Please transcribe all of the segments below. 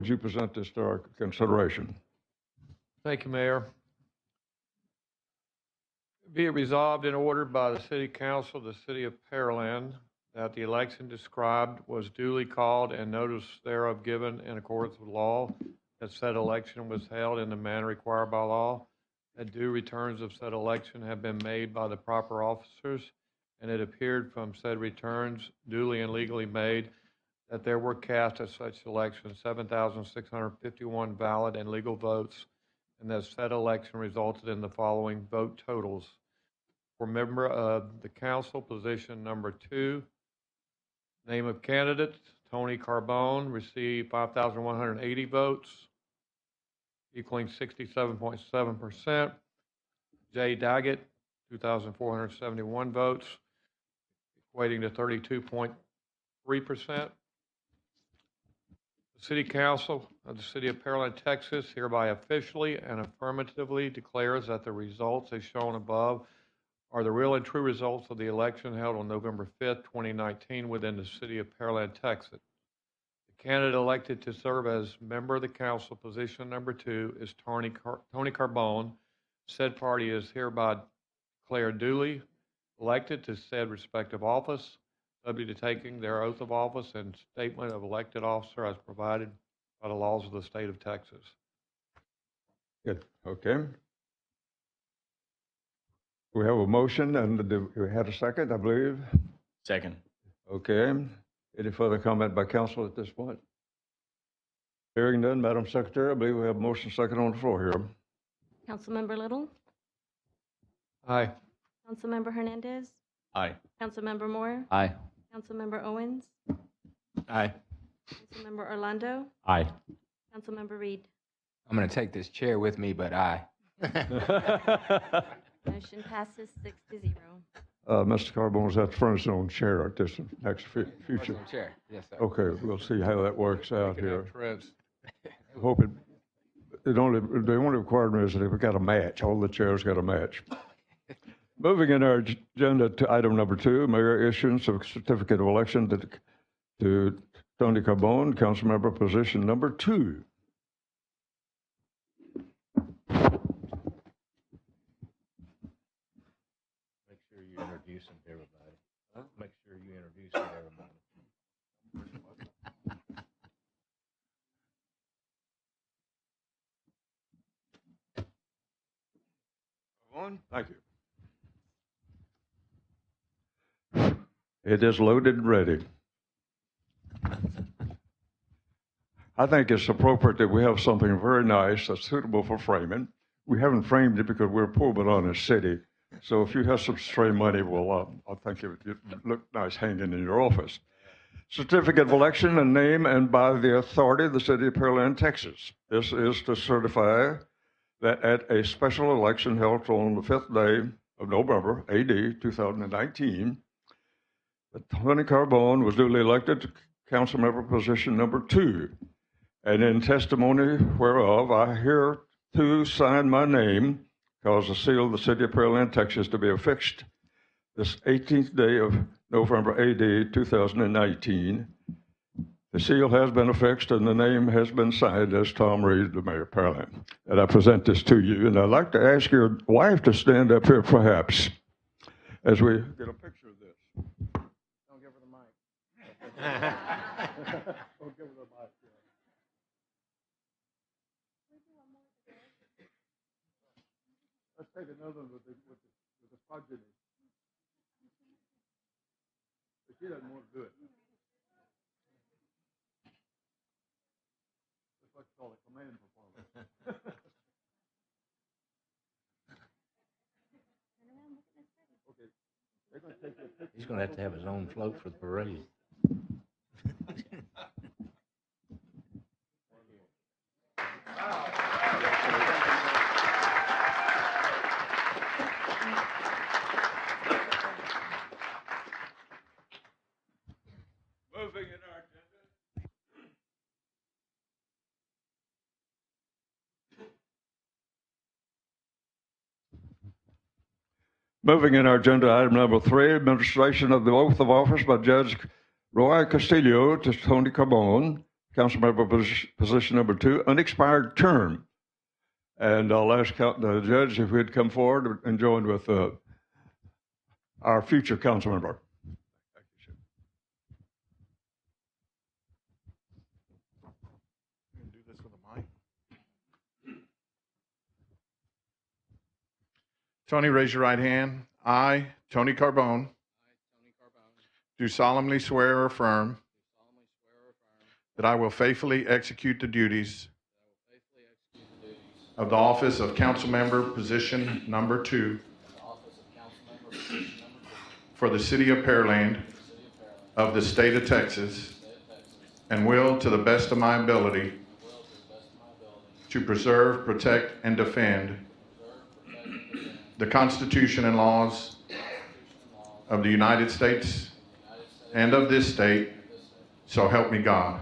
Would you present this to our consideration? Thank you, Mayor. Be it resolved and ordered by the City Council of the City of Pearland that the election described was duly called and notice thereof given in accordance with law, that said election was held in the manner required by law, that due returns of said election have been made by the proper officers, and it appeared from said returns duly and legally made that there were cast at such election 7,651 valid and legal votes, and that said election resulted in the following vote totals. For member of the council, position number 2, name of candidate, Tony Carbone, received 5,180 votes, equaling 67.7%. Jay Daggett, 2,471 votes, equating to 32.3%. The City Council of the City of Pearland, Texas, hereby officially and affirmatively declares that the results as shown above are the real and true results of the election held on November 5th, 2019 within the City of Pearland, Texas. The candidate elected to serve as member of the council, position number 2, is Tony Carbone. Said party is hereby declared duly elected to said respective office, subject to taking their oath of office and statement of elected officer as provided by the laws of the state of Texas. Good. Okay. We have a motion, and we had a second, I believe. Second. Okay. Any further comment by council at this point? Hearing none, Madam Secretary, I believe we have a motion second on the floor here. Councilmember Little, Aye. Councilmember Hernandez, Aye. Councilmember Moore, Aye. Councilmember Owens, Aye. Councilmember Orlando, Aye. Councilmember Reed. I'm going to take this chair with me, but aye. Motion passes 6-0. Mr. Carbone is at the front of his own chair at this next future. Chair. Yes, sir. Okay, we'll see how that works out here. Trents. I hope the only requirement is that if we got a match, all the chairs got a match. Moving in our agenda to item number 2, Mayor issuance of certificate of election to Tony Carbone, council member, position number 2. Make sure you introduce him to everybody. Huh? Make sure you introduce him to everybody. Thank you. It is loaded and ready. I think it's appropriate that we have something very nice that's suitable for framing. We haven't framed it because we're a poor but honest city. So if you have some stray money, well, I think it would look nice hanging in your office. Certificate of election and name and by the authority of the City of Pearland, Texas. This is to certify that at a special election held on the 5th day of November, AD 2019, that Tony Carbone was duly elected to council member position number 2. And in testimony whereof, I hereto sign my name, cause the seal of the City of Pearland, Texas, to be affixed this 18th day of November, AD 2019. The seal has been affixed and the name has been signed as Tom Reed, the Mayor of Pearland. And I present this to you. And I'd like to ask your wife to stand up here, perhaps, as we get a picture of this. Don't give her the mic. Don't give her the mic. Let's take another with the progeny. But she doesn't want to do it. That's what you call a command performance. Okay. They're going to take your picture. He's going to have his own float for the parade. Moving in our agenda. Moving in our agenda, item number 3, administration of the oath of office by Judge Roy Castillo to Tony Carbone, Councilmember position number 2, unexpired term. And I'll ask the judge if he'd come forward and join with our future council member. Do this with a mic. Tony, raise your right hand. I, Tony Carbone, do solemnly swear or affirm that I will faithfully execute the duties of the office of Councilmember position number 2 for the City of Pearland of the State of Texas, and will, to the best of my ability, to preserve, protect, and defend the Constitution and laws of the United States and of this state, so help me God.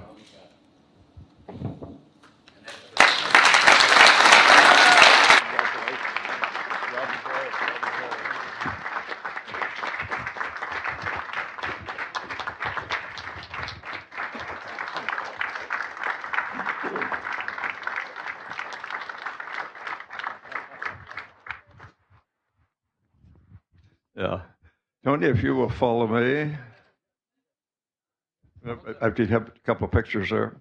Yeah. Tony, if you will follow me. I did have a couple of pictures there.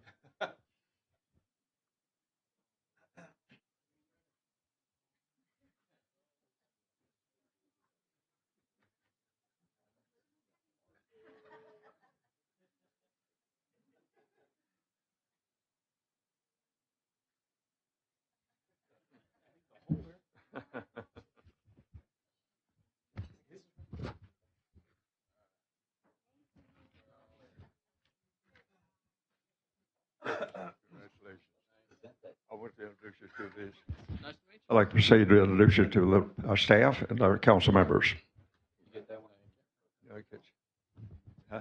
Congratulations. I want to introduce you to these. I'd like to proceed to introduce you to our staff and our council members. Okay. Huh?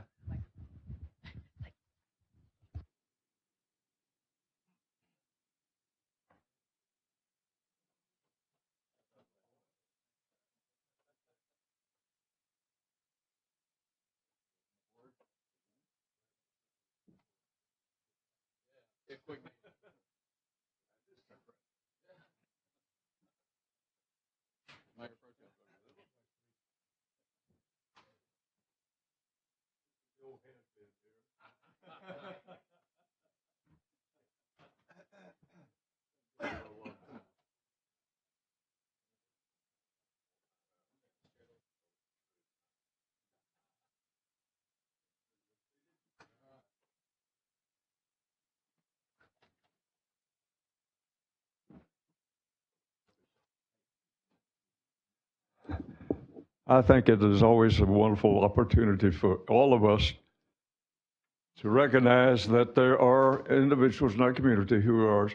I think it is always a wonderful opportunity for all of us to recognize that there are individuals in our community who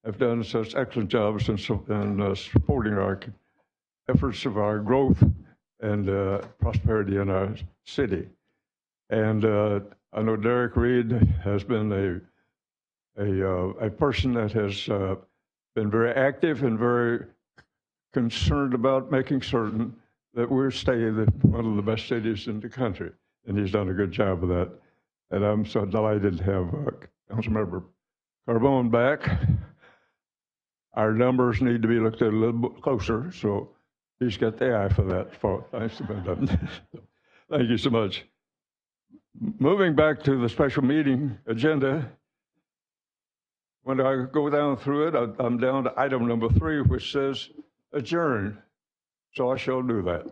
have done such excellent jobs in supporting our efforts of our growth and prosperity in our city. And I know Derek Reed has been a person that has been very active and very concerned about making certain that we're staying one of the best cities in the country. And he's done a good job of that. And I'm so delighted to have Councilmember Carbone back. Our numbers need to be looked at a little bit closer, so he's got the eye for that. Thanks to Ben. Thank you so much. Moving back to the special meeting agenda, when I go down through it, I'm down to item number 3, which says adjourn. So I shall do that.